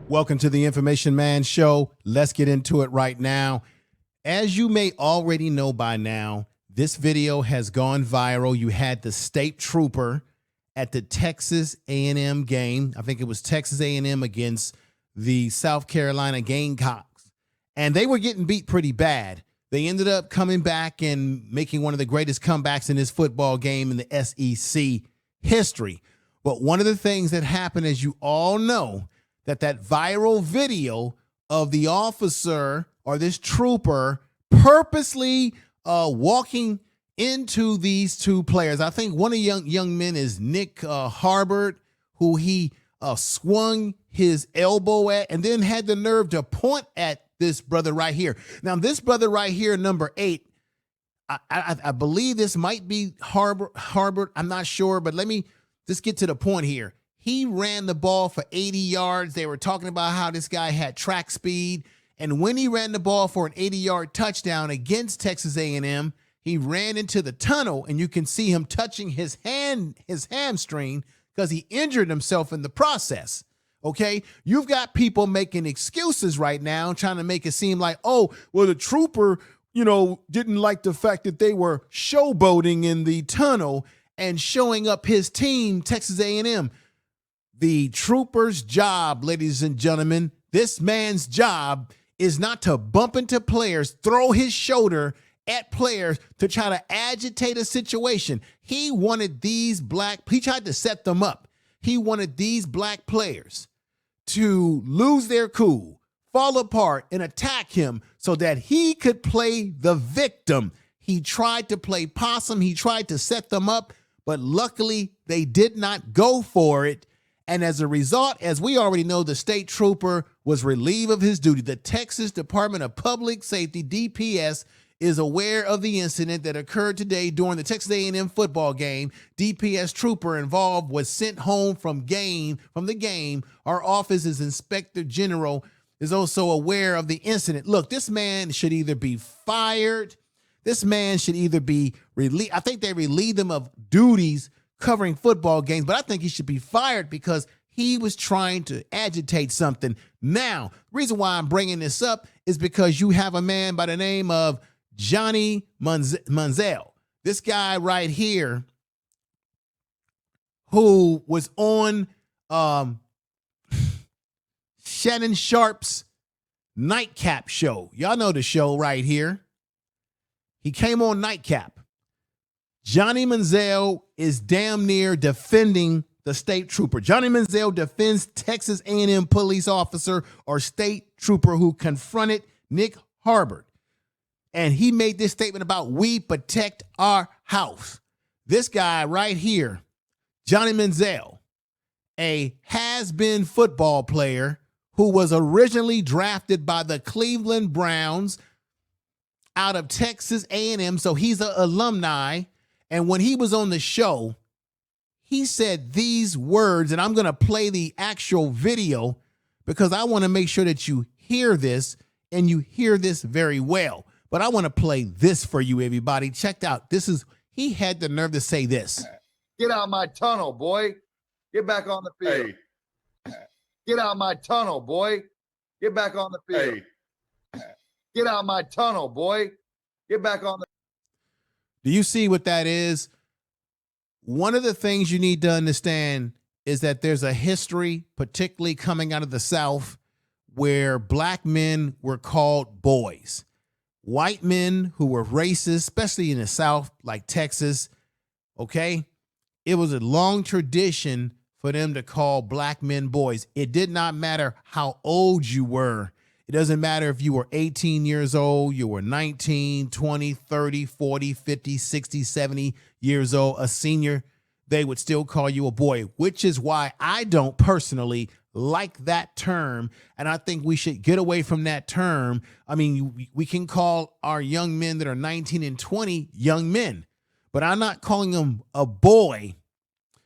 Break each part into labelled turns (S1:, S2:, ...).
S1: Welcome to the Information Man Show. Let's get into it right now. As you may already know by now, this video has gone viral. You had the state trooper at the Texas A&M game. I think it was Texas A&M against the South Carolina Gamecocks. And they were getting beat pretty bad. They ended up coming back and making one of the greatest comebacks in this football game in the SEC history. But one of the things that happened, as you all know, that viral video of the officer or this trooper purposely walking into these two players. I think one of the young men is Nyck who he swung his elbow at and then had the nerve to point at this brother right here. Now, this brother right here, number 8, I believe this might be Harbert. I'm not sure, but let me just get to the point here. He ran the ball for 80 yards. They were talking about how this guy had track speed. And when he ran the ball for an 80-yard touchdown against Texas A&M, he ran into the tunnel, and you can see him touching his hamstring because he injured himself in the process. Okay, you've got people making excuses right now, trying to make it seem like, oh, well, the trooper, didn't like the fact that they were showboating in the tunnel and showing up his team, Texas A&M. The trooper's job, ladies and gentlemen, this man's job is not to bump into players, throw his shoulder at players to try to agitate a situation. He wanted he tried to set them up. He wanted these black players to lose their cool, fall apart, and attack him so that he could play the victim. He tried to play possum. He tried to set them up, but luckily they did not go for it. And as a result, as we already know, the state trooper was relieved of his duty. The Texas Department of Public Safety, DPS, is aware of the incident that occurred today during the Texas A&M football game. DPS trooper involved was sent home from the game. Our office's inspector general is also aware of the incident. Look, this man should either be fired. This man should either be relieved. I think they relieved him of duties covering football games, but I think he should be fired because he was trying to agitate something. Now, the reason why I'm bringing this up is because you have a man by the name of Johnny Manziel. This guy right here who was on Shannon Sharp's Nightcap show. Y'all know the show right here. He came on Nightcap. Johnny Manziel is damn near defending the state trooper. Johnny Manziel defends Texas A&M police officer or state trooper who confronted Nyck. And he made this statement about we protect our house. This guy right here, Johnny Manziel, a has-been football player who was originally drafted by the Cleveland Browns out of Texas A&M. So he's an alumni. And when he was on the show, he said these words, and I'm going to play the actual video because I want to make sure that you hear this and you hear this very well. But I want to play this for you, everybody. Check out. He had the nerve to say this.
S2: Get out my tunnel, boy. Get back on the field. Hey. Get out my tunnel, boy. Get back on the field. Hey. Get out my tunnel, boy. Get back on the
S1: Do you see what that is? One of the things you need to understand is that there's a history, particularly coming out of the South, where black men were called boys. White men who were racist, especially in the South, like Texas, okay? It was a long tradition for them to call black men boys. It did not matter how old you were. It doesn't matter if you were 18 years old, you were 19, 20, 30, 40, 50, 60, 70 years old, a senior, they would still call you a boy, which is why I don't personally like that term. And I think we should get away from that term. I mean, we can call our young men that are 19 and 20 young men, but I'm not calling them a boy.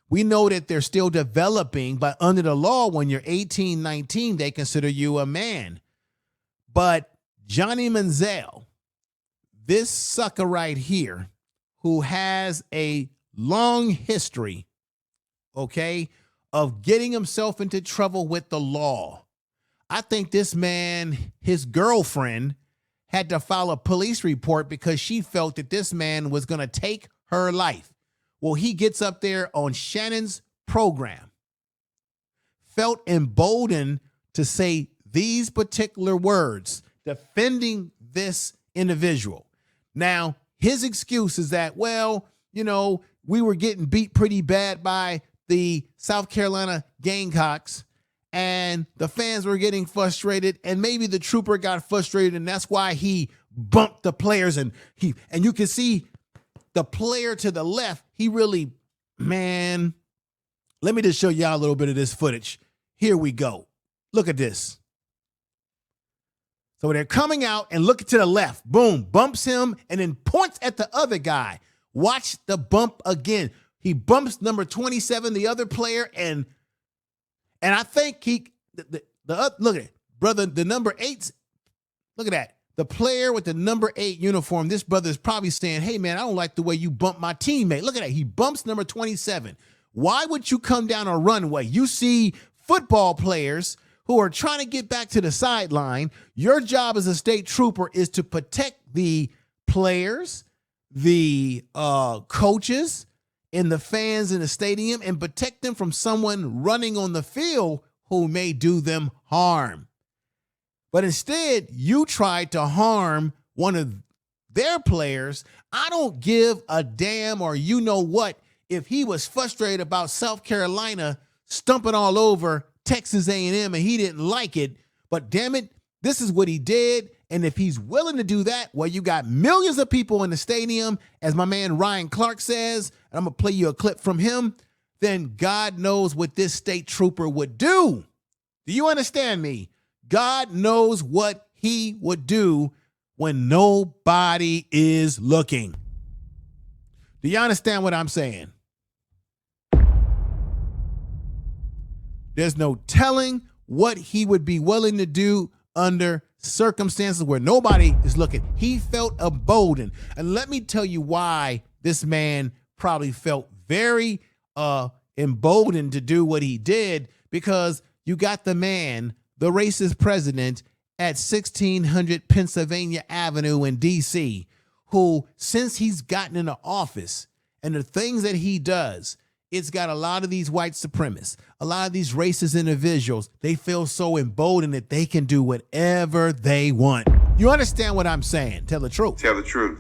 S1: We know that they're still developing, but under the law, when you're 18, 19, they consider you a man. But Johnny Manziel, this sucker right here, who has a long history, okay, of getting himself into trouble with the law. I think this man, his girlfriend, had to file a police report because she felt that this man was going to take her life. Well, he gets up there on Shannon's program, felt emboldened to say these particular words, defending this individual. Now, his excuse is that, well, you know, we were getting beat pretty bad by the South Carolina Gamecocks, and the fans were getting frustrated, and maybe the trooper got frustrated, and that's why he bumped the players. And you can see the player to the left, he really, man, let me just show y'all a little bit of this footage. Here we go. Look at this. So they're coming out and look to the left. Boom, bumps him and then points at the other guy. Watch the bump again. He bumps number 27, the other player, and I think look at it, brother, the number 8. Look at that. The player with the number 8 uniform, this brother is probably saying, hey, man, I don't like the way you bump my teammate. Look at that. He bumps number 27. Why would you come down a runway? You see football players who are trying to get back to the sideline. Your job as a state trooper is to protect the players, the coaches, and the fans in the stadium, and protect them from someone running on the field who may do them harm. But instead, you tried to harm one of their players. I don't give a damn, or you know what, if he was frustrated about South Carolina stumping all over Texas A&M and he didn't like it, but damn it, this is what he did. And if he's willing to do that, well, you got millions of people in the stadium, as my man Ryan Clark says, and I'm going to play you a clip from him, then God knows what this state trooper would do. Do you understand me? God knows what he would do when nobody is looking. Do you understand what I'm saying? There's no telling what he would be willing to do under circumstances where nobody is looking. He felt emboldened. And let me tell you why this man probably felt very emboldened to do what he did, because you got the man, the racist president at 1600 Pennsylvania Avenue in D.C., who, since he's gotten into office and the things that he does, it's got a lot of these white supremacists, a lot of these racist individuals. They feel so emboldened that they can do whatever they want. You understand what I'm saying? Tell the truth.
S3: Tell the truth.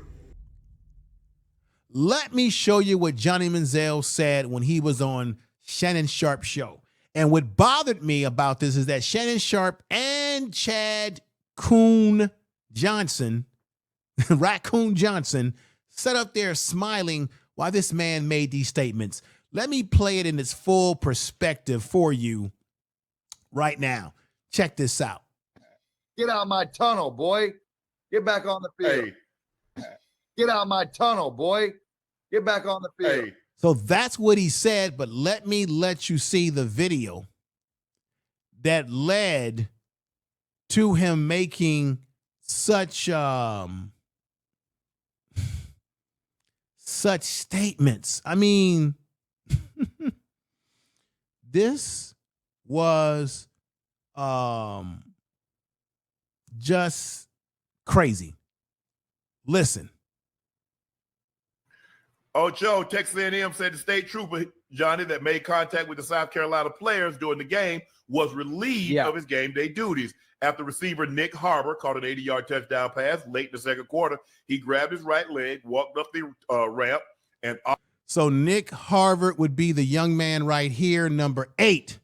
S1: Let me show you what Johnny Manziel said when he was on Shannon Sharpe's show. And what bothered me about this is that Shannon Sharpe and Chad Coon Johnson, Raccoon Johnson, sat up there smiling while this man made these statements. Let me play it in its full perspective for you right now. Check this out.
S2: Get out my tunnel, boy. Get back on the field. Hey. Get out my tunnel, boy. Get back on the field. Hey.
S1: So that's what he said, but let me let you see the video that led to him making such statements. I mean, this was just crazy. Listen.
S3: Ocho, Texas A&M said the state trooper, Johnny, that made contact with the South Carolina players during the game was relieved of his game day duties. After receiver Nyck caught an 80-yard touchdown pass late in the second quarter, he grabbed his right leg, walked up the ramp, and
S1: so Nyck would be the young man right here, number 8.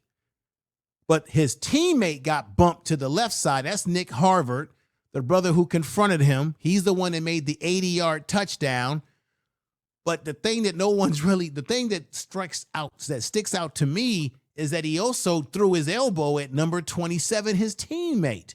S1: But his teammate got bumped to the left side. That's Nyck, the brother who confronted him. He's the one that made the 80-yard touchdown. But the thing that the thing that sticks out to me is that he also threw his elbow at number 27, his teammate.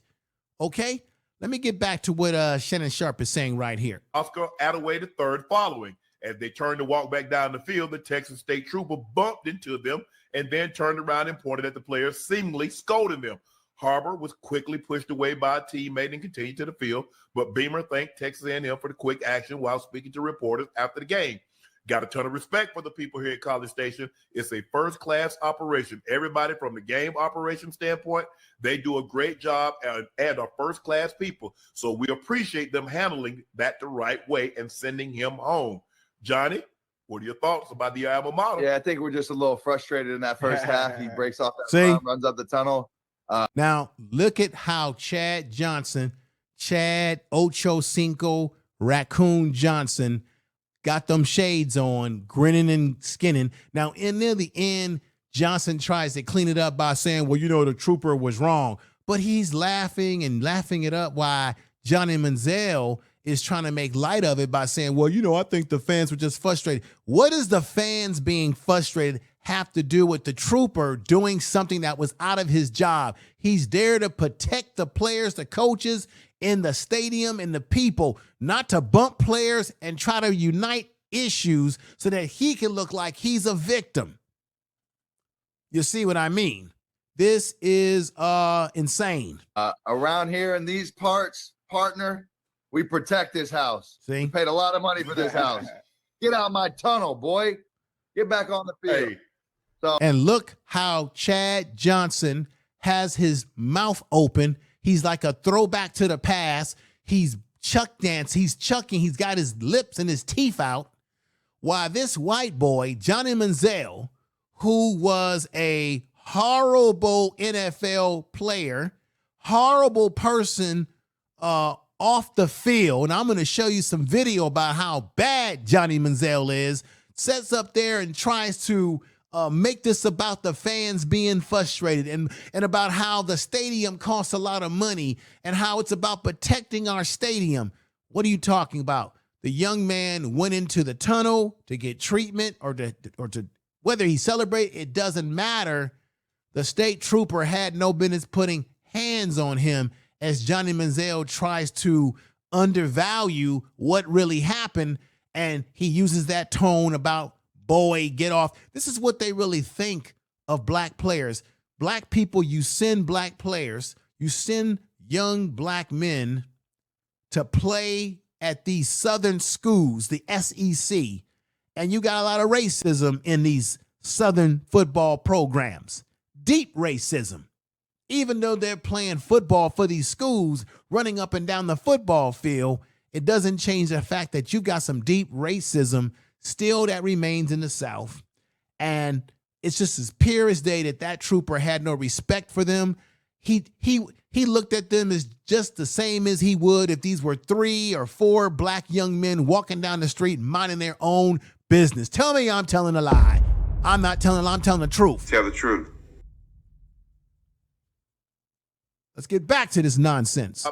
S1: Okay? Let me get back to what Shannon Sharpe is saying right here.
S3: Oscar Attaway the third following. As they turned to walk back down the field, the Texas State trooper bumped into them and then turned around and pointed at the players, seemingly scolding them. Harbor was quickly pushed away by a teammate and continued to the field, but Beamer thanked Texas A&M for the quick action while speaking to reporters after the game. Got a ton of respect for the people here at College Station. It's a first-class operation. Everybody from the game operation standpoint, they do a great job and are first-class people. So we appreciate them handling that the right way and sending him home. Johnny, what are your thoughts about the alma mater?
S2: Yeah, I think we're just a little frustrated in that first half. He breaks off that
S1: See?
S2: run, runs up the tunnel.
S1: Now, look at how Chad Ocho Cinco Raccoon Johnson got them shades on, grinning and skinning. Now, in near the end, Johnson tries to clean it up by saying, well, you know, the trooper was wrong. But he's laughing it up while Johnny Manziel is trying to make light of it by saying, well, you know, I think the fans were just frustrated. What does the fans being frustrated have to do with the trooper doing something that was out of his job? He's there to protect the players, the coaches in the stadium, and the people, not to bump players and try to unite issues so that he can look like he's a victim. You see what I mean? This is insane.
S2: Around here in these parts, partner, we protect this house.
S1: See?
S2: We paid a lot of money for this house. Get out my tunnel, boy. Get back on the field.
S3: Hey.
S2: So,
S1: and look how Chad Johnson has his mouth open. He's like a throwback to the past. He's chuck dance. He's chucking. He's got his lips and his teeth out. While this white boy, Johnny Manziel, who was a horrible NFL player, horrible person off the field, and I'm going to show you some video about how bad Johnny Manziel is, sets up there and tries to make this about the fans being frustrated and about how the stadium costs a lot of money and how it's about protecting our stadium. What are you talking about? The young man went into the tunnel to get treatment or to whether he celebrated, it doesn't matter. The state trooper had no business putting hands on him as Johnny Manziel tries to undervalue what really happened, and he uses that tone about, boy, get off. This is what they really think of black players. Black people, you send black players, you send young black men to play at these southern schools, the SEC, and you got a lot of racism in these southern football programs. Deep racism. Even though they're playing football for these schools, running up and down the football field, it doesn't change the fact that you've got some deep racism still that remains in the South. And it's just as pure as day that trooper had no respect for them. He looked at them as just the same as he would if these were 3 or 4 black young men walking down the street minding their own business. Tell me I'm telling a lie. I'm not telling a lie, I'm telling the truth.
S4: Tell the truth.
S1: Let's get back to this nonsense.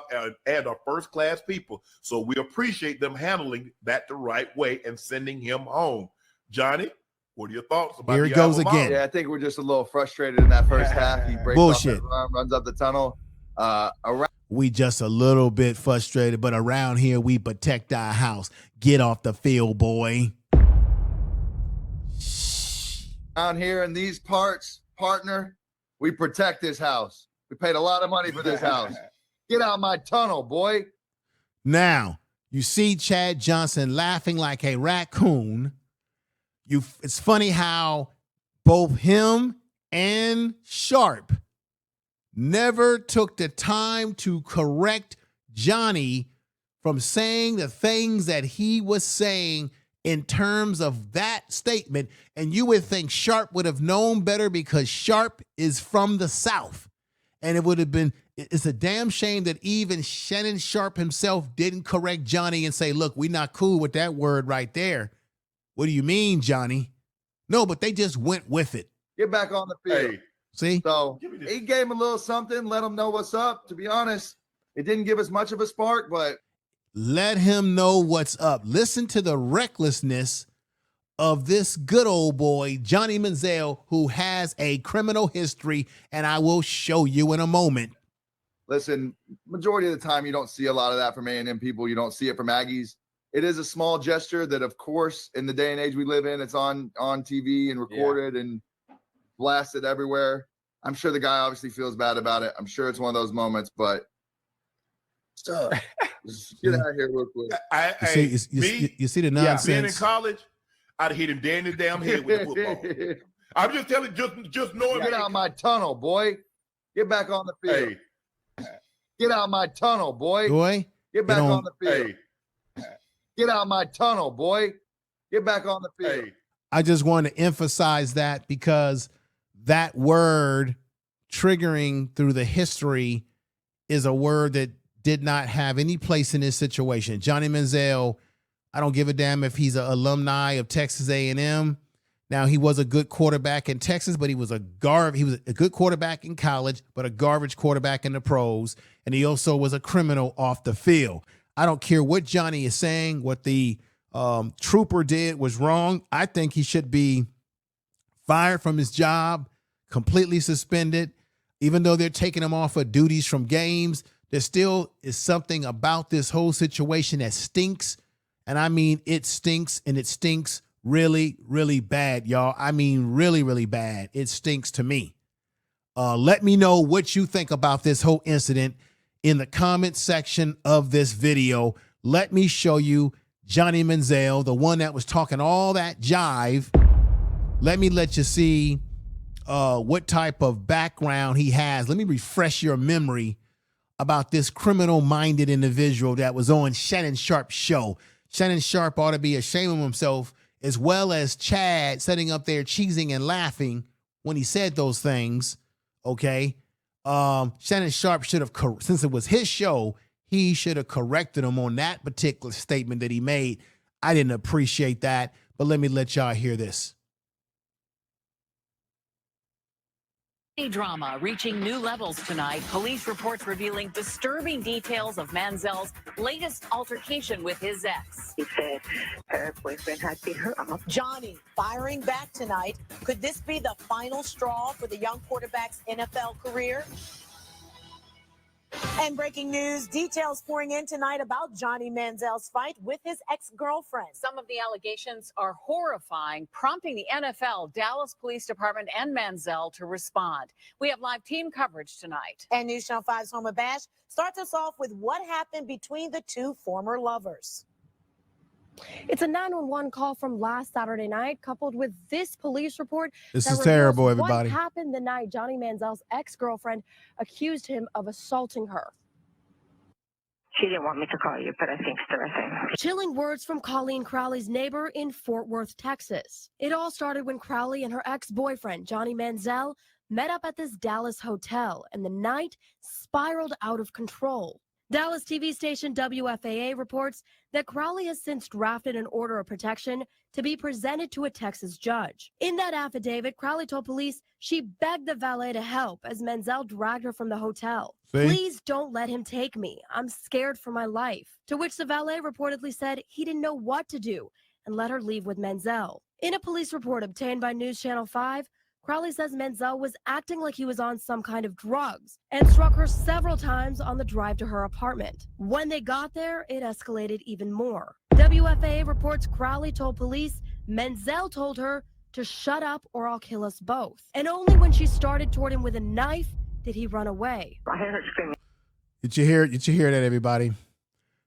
S3: And are first-class people. So we appreciate them handling that the right way and sending him home. Johnny, what are your thoughts about
S1: Here
S3: the
S1: it goes
S3: alma
S1: again.
S3: mater?
S2: yeah, I think we're just a little frustrated in that first half. He breaks
S1: Bullshit.
S2: off that run, runs up the tunnel. Around
S1: We just a little bit frustrated, but around here we protect our house. Get off the field, boy.
S2: here in these parts, partner, we protect this house. We paid a lot of money for this house. Get out my tunnel, boy.
S1: Now, you see Chad Johnson laughing like a raccoon. It's funny how both him and Sharp never took the time to correct Johnny from saying the things that he was saying in terms of that statement. And you would think Sharp would have known better because Sharp is from the South. And it would have been, it's a damn shame that even Shannon Sharp himself didn't correct Johnny and say, look, we're not cool with that word right there. What do you mean, Johnny? No, but they just went with it.
S2: Get back on the field.
S3: Hey,
S1: See?
S2: So he gave him a little something, let him know what's up. To be honest, it didn't give us much of a spark, but
S1: Let him know what's up. Listen to the recklessness of this good old boy, Johnny Manziel, who has a criminal history, and I will show you in a moment.
S2: listen, majority of the time you don't see a lot of that from A&M people. You don't see it from Aggies. It is a small gesture that, of course, in the day and age we live in, it's on TV and recorded and blasted everywhere. I'm sure the guy obviously feels bad about it. I'm sure it's one of those moments, but just get out of here real quick.
S1: You see the nonsense?
S3: Being in college, I'd have hit him dead in his damn head with the football. I'm just telling you, just knowing.
S2: Get out my tunnel, boy. Get back on the field. Hey. Get out my tunnel, boy. Get back on the field. Hey. Get out my tunnel, boy. Get back on the field. Hey.
S1: I just want to emphasize that because that word triggering through the history is a word that did not have any place in this situation. Johnny Manziel, I don't give a damn if he's an alumni of Texas A&M. Now, he was a good quarterback in Texas, but he was a good quarterback in college, but a garbage quarterback in the pros. And he also was a criminal off the field. I don't care what Johnny is saying. What the trooper did was wrong. I think he should be fired from his job, completely suspended. Even though they're taking him off of duties from games, there still is something about this whole situation that stinks. And I mean, it stinks, and it stinks really, really bad, y'all. I mean, really, really bad. It stinks to me. Let me know what you think about this whole incident in the comment section of this video. Let me show you Johnny Manziel, the one that was talking all that jive. Let me let you see what type of background he has. Let me refresh your memory about this criminal-minded individual that was on Shannon Sharpe's show. Shannon Sharpe ought to be ashamed of himself, as well as Chad sitting up there cheesing and laughing when he said those things, okay? Shannon Sharpe should have, since it was his show, he should have corrected him on that particular statement that he made. I didn't appreciate that, but let me let y'all hear this.
S4: Drama reaching new levels tonight. Police reports revealing disturbing details of Manziel's latest altercation with his ex.
S5: He said her boyfriend had beat her up.
S6: Johnny firing back tonight. Could this be the final straw for the young quarterback's NFL career? And breaking news, details pouring in tonight about Johnny Manziel's fight with his ex-girlfriend.
S4: Some of the allegations are horrifying, prompting the NFL, Dallas Police Department, and Manziel to respond. We have live team coverage tonight.
S6: And News Channel 5's Homer Bash starts us off with what happened between the two former lovers.
S7: It's a 911 call from last Saturday night, coupled with this police report.
S1: This is terrible, everybody.
S7: What happened the night Johnny Manziel's ex-girlfriend accused him of assaulting her?
S5: She didn't want me to call you, but I think it's the right thing.
S7: Chilling words from Colleen Crowley's neighbor in Fort Worth, Texas. It all started when Crowley and her ex-boyfriend, Johnny Manziel, met up at this Dallas hotel, and the night spiraled out of control. Dallas TV station WFAA reports that Crowley has since drafted an order of protection to be presented to a Texas judge. In that affidavit, Crowley told police she begged the valet to help as Manziel dragged her from the hotel. Please don't let him take me. I'm scared for my life. To which the valet reportedly said he didn't know what to do and let her leave with Manziel. In a police report obtained by News Channel 5, Crowley says Manziel was acting like he was on some kind of drugs and struck her several times on the drive to her apartment. When they got there, it escalated even more. WFAA reports Crowley told police Manziel told her to shut up or I'll kill us both. And only when she started toward him with a knife did he run away.
S5: I heard her screaming.
S1: Did you hear that, everybody?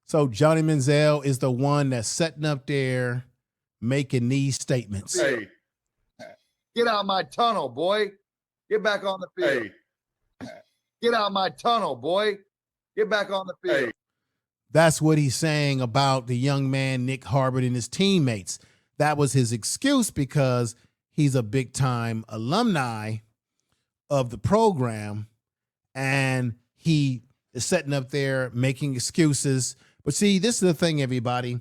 S1: So Johnny Manziel is the one that's sitting up there making these statements.
S2: Hey. Get out my tunnel, boy. Get back on the field. Hey. Get out my tunnel, boy. Get back on the field. Hey.
S1: That's what he's saying about the young man, Nyck Harbert, and his teammates. That was his excuse because he's a big-time alumni of the program, and he is sitting up there making excuses. But see, this is the thing, everybody.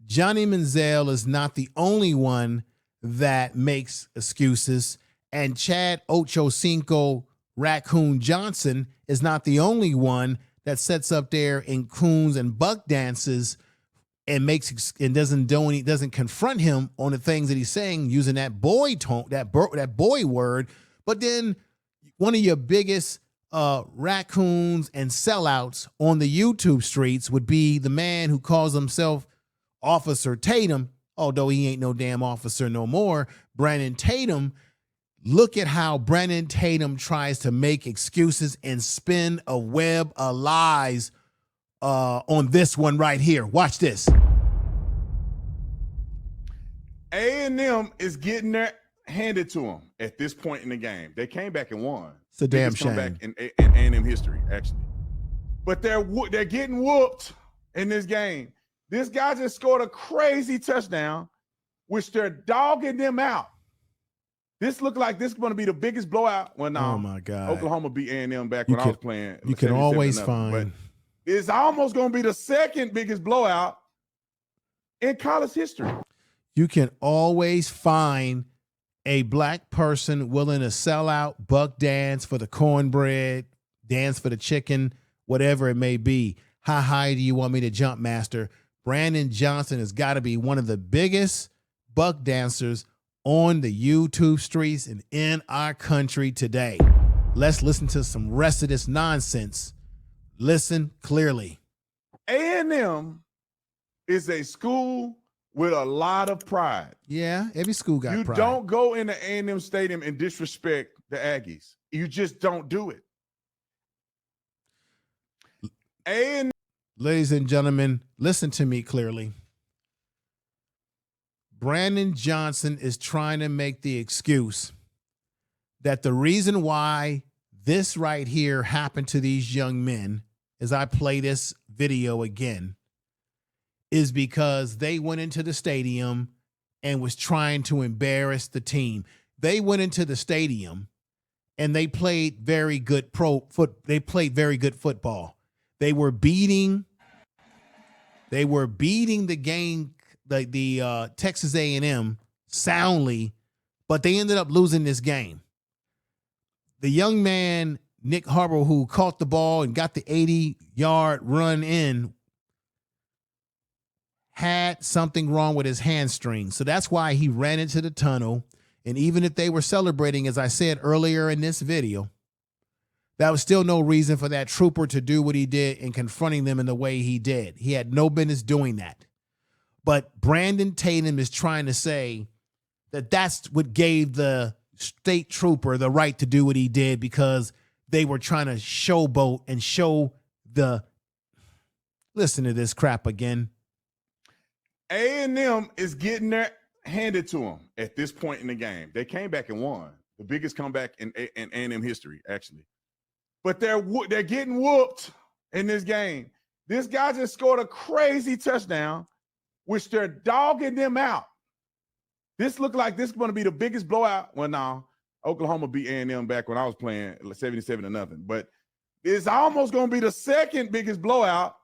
S1: Johnny Manziel is not the only one that makes excuses, and Chad Ochocinco Raccoon Johnson is not the only one that sits up there in coons and buck dances and doesn't confront him on the things that he's saying using that boy tone, that boy word. But then one of your biggest raccoons and sellouts on the YouTube streets would be the man who calls himself Officer Tatum, although he ain't no damn officer no more. Brandon Tatum. Look at how Brandon Tatum tries to make excuses and spin a web of lies on this one right here. Watch this.
S8: A&M is getting their handed to them at this point in the game. They came back and won.
S1: It's a damn
S8: Biggest
S1: shame.
S8: comeback in A&M history, actually. But they're getting whooped in this game. This guy just scored a crazy touchdown, which they're dogging them out. This looked like this is going to be the biggest blowout. Well, no,
S1: Oh my God.
S8: Oklahoma beat A&M back when I was playing.
S1: You can always
S8: 77-0,
S1: find.
S8: but it's almost going to be the second biggest blowout in college history.
S1: You can always find a black person willing to sell out, buck dance for the cornbread, dance for the chicken, whatever it may be. How high do you want me to jump, master? Brandon Johnson has got to be one of the biggest buck dancers on the YouTube streets and in our country today. Let's listen to some rest of this nonsense. Listen clearly.
S8: A&M is a school with a lot of pride.
S1: Yeah, every school got pride.
S8: You don't go into A&M Stadium and disrespect the Aggies. You just don't do it. A&M.
S1: Ladies and gentlemen, listen to me clearly. Brandon Johnson is trying to make the excuse that the reason why this right here happened to these young men, as I play this video again, is because they went into the stadium and was trying to embarrass the team. They went into the stadium and they played very good football. They were beating the game, the Texas A&M soundly, but they ended up losing this game. The young man, Nyck Harbor, who caught the ball and got the 80-yard run in, had something wrong with his hamstring. So that's why he ran into the tunnel. And even if they were celebrating, as I said earlier in this video, that was still no reason for that trooper to do what he did and confronting them in the way he did. He had no business doing that. But Brandon Tatum is trying to say that that's what gave the state trooper the right to do what he did, because they were trying to showboat and show the... Listen to this crap again.
S8: A&M is getting their handed to them at this point in the game. They came back and won. The biggest comeback in A&M history, actually. But they're getting whooped in this game. This guy just scored a crazy touchdown, which they're dogging them out. This looked like this is going to be the biggest blowout. Well, no, Oklahoma beat A&M back when I was playing 77-0. But it's almost going to be the second biggest blowout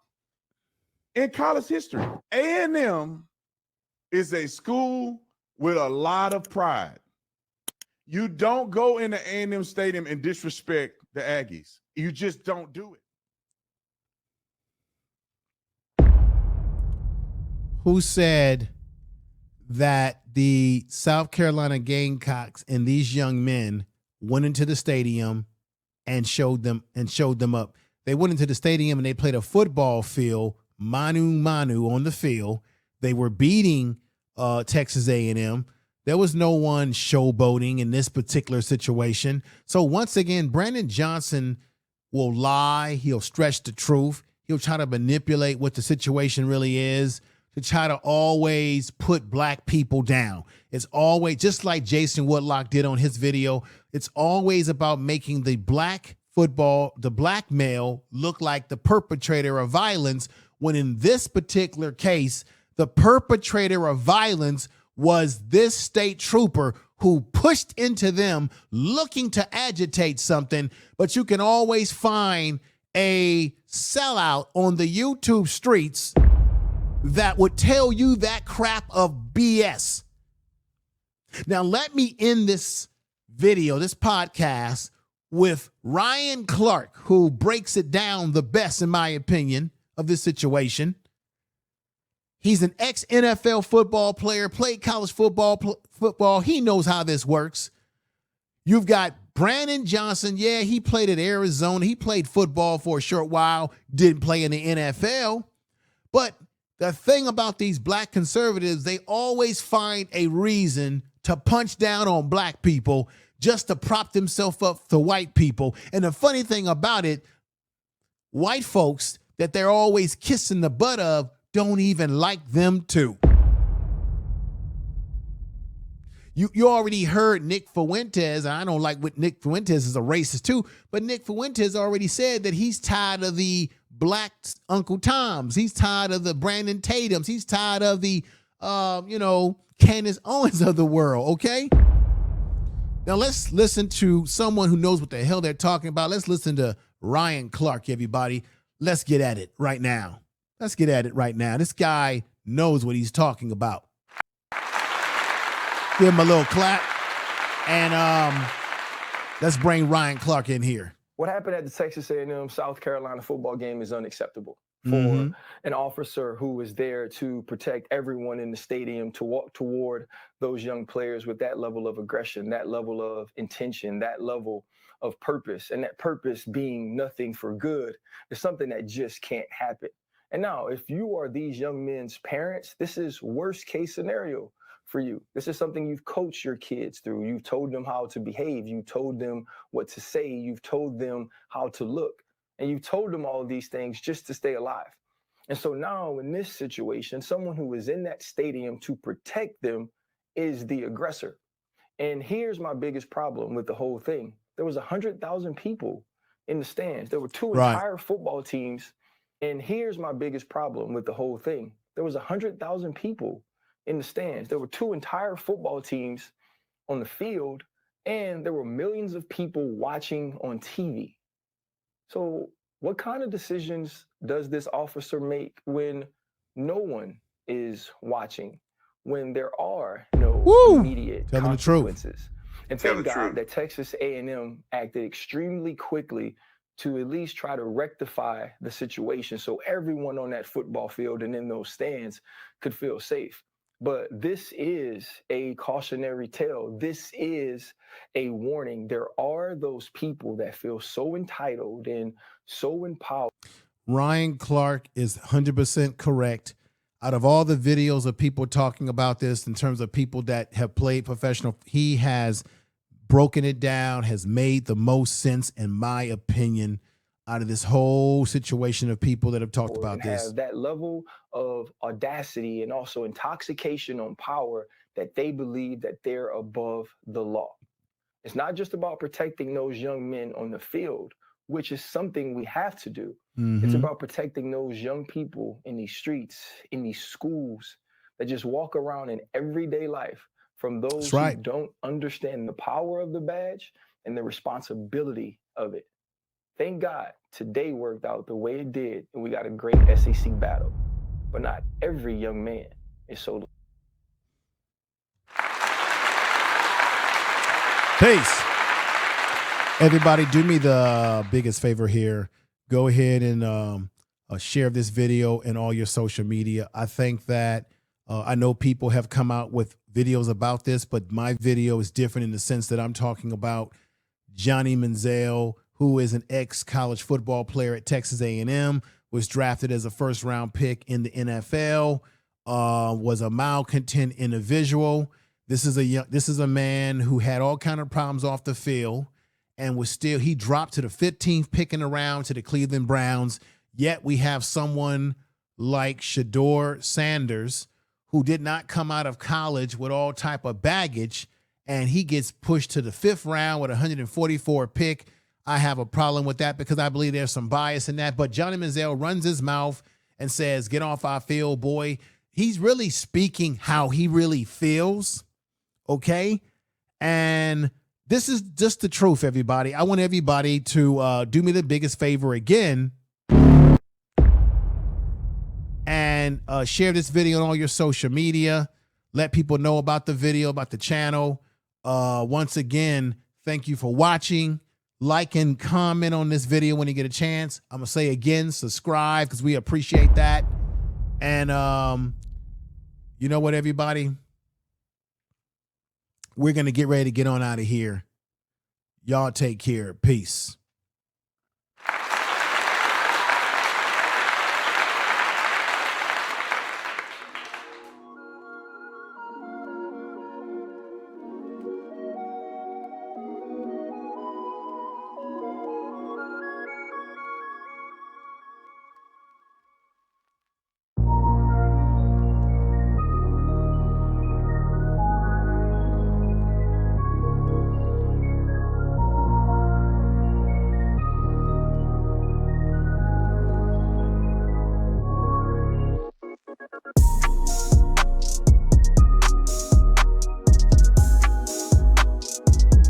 S8: in college history. A&M is a school with a lot of pride. You don't go into A&M Stadium and disrespect the Aggies. You just don't do it.
S1: Who said that the South Carolina Gamecocks and these young men went into the stadium and showed them up? They went into the stadium and they played a football field, manu on the field. They were beating Texas A&M. There was no one showboating in this particular situation. So once again, Brandon Johnson will lie. He'll stretch the truth. He'll try to manipulate what the situation really is to try to always put black people down. It's always, just like Jason Woodlock did on his video, it's always about making the black male look like the perpetrator of violence, when in this particular case, the perpetrator of violence was this state trooper who pushed into them looking to agitate something. But you can always find a sellout on the YouTube streets that would tell you that crap of BS. Now, let me end this video, this podcast, with Ryan Clark, who breaks it down the best, in my opinion, of this situation. He's an ex-NFL football player, played college football. He knows how this works. You've got Brandon Johnson. Yeah, he played at Arizona. He played football for a short while, didn't play in the NFL. But the thing about these black conservatives, they always find a reason to punch down on black people just to prop themselves up to white people. And the funny thing about it, white folks that they're always kissing the butt of don't even like them too. You already heard Nick Fuentes. I don't like what Nick Fuentes is a racist too, but Nick Fuentes already said that he's tired of the black Uncle Toms. He's tired of the Brandon Tatums. He's tired of the, Candace Owens of the world. Okay. Now let's listen to someone who knows what the hell they're talking about. Let's listen to Ryan Clark, everybody. Let's get at it right now. Let's get at it right now. This guy knows what he's talking about. Give him a little clap. And let's bring Ryan Clark in here.
S9: What happened at the Texas A&M South Carolina football game is unacceptable for an officer who was there to protect everyone in the stadium to walk toward those young players with that level of aggression, that level of intention, that level of purpose, and that purpose being nothing for good is something that just can't happen. And now, if you are these young men's parents, this is worst case scenario for you. This is something you've coached your kids through. You've told them how to behave. You've told them what to say. You've told them how to look. And you've told them all of these things just to stay alive. And so now in this situation, someone who is in that stadium to protect them is the aggressor. And here's my biggest problem with the whole thing. There was 100,000 people in the stands. There were two entire football teams. And here's my biggest problem with the whole thing. There was 100,000 people in the stands. There were two entire football teams on the field, and there were millions of people watching on TV. So what kind of decisions does this officer make when no one is watching, when there are no immediate consequences? And thank God that Texas A&M acted extremely quickly to at least try to rectify the situation so everyone on that football field and in those stands could feel safe. But this is a cautionary tale. This is a warning. There are those people that feel so entitled and so empowered.
S1: Ryan Clark is 100% correct. Out of all the videos of people talking about this in terms of people that have played professional, he has broken it down, has made the most sense, in my opinion, out of this whole situation of people that have talked about this.
S9: Have that level of audacity and also intoxication on power that they believe that they're above the law. It's not just about protecting those young men on the field, which is something we have to do. It's about protecting those young people in these streets, in these schools that just walk around in everyday life from those who don't understand the power of the badge and the responsibility of it. Thank God today worked out the way it did, and we got a great SEC battle. But not every young man is so.
S1: Peace. Everybody, do me the biggest favor here. Go ahead and share this video in all your social media. I think that I know people have come out with videos about this, but my video is different in the sense that I'm talking about Johnny Manziel, who is an ex-college football player at Texas A&M, was drafted as a first-round pick in the NFL, was a malcontent individual. This is a man who had all kind of problems off the field and he dropped to the 15th pick in the round to the Cleveland Browns. Yet we have someone like Shedeur Sanders who did not come out of college with all type of baggage, and he gets pushed to the 5th round with 144 pick. I have a problem with that because I believe there's some bias in that. But Johnny Manziel runs his mouth and says, "Get off our field, boy." He's really speaking how he really feels, okay? And this is just the truth, everybody. I want everybody to do me the biggest favor again and share this video on all your social media. Let people know about the video, about the channel. Once again, thank you for watching. Like and comment on this video when you get a chance. I'm going to say again, subscribe because we appreciate that. And you know what, everybody? We're going to get ready to get on out of here. Y'all take care. Peace.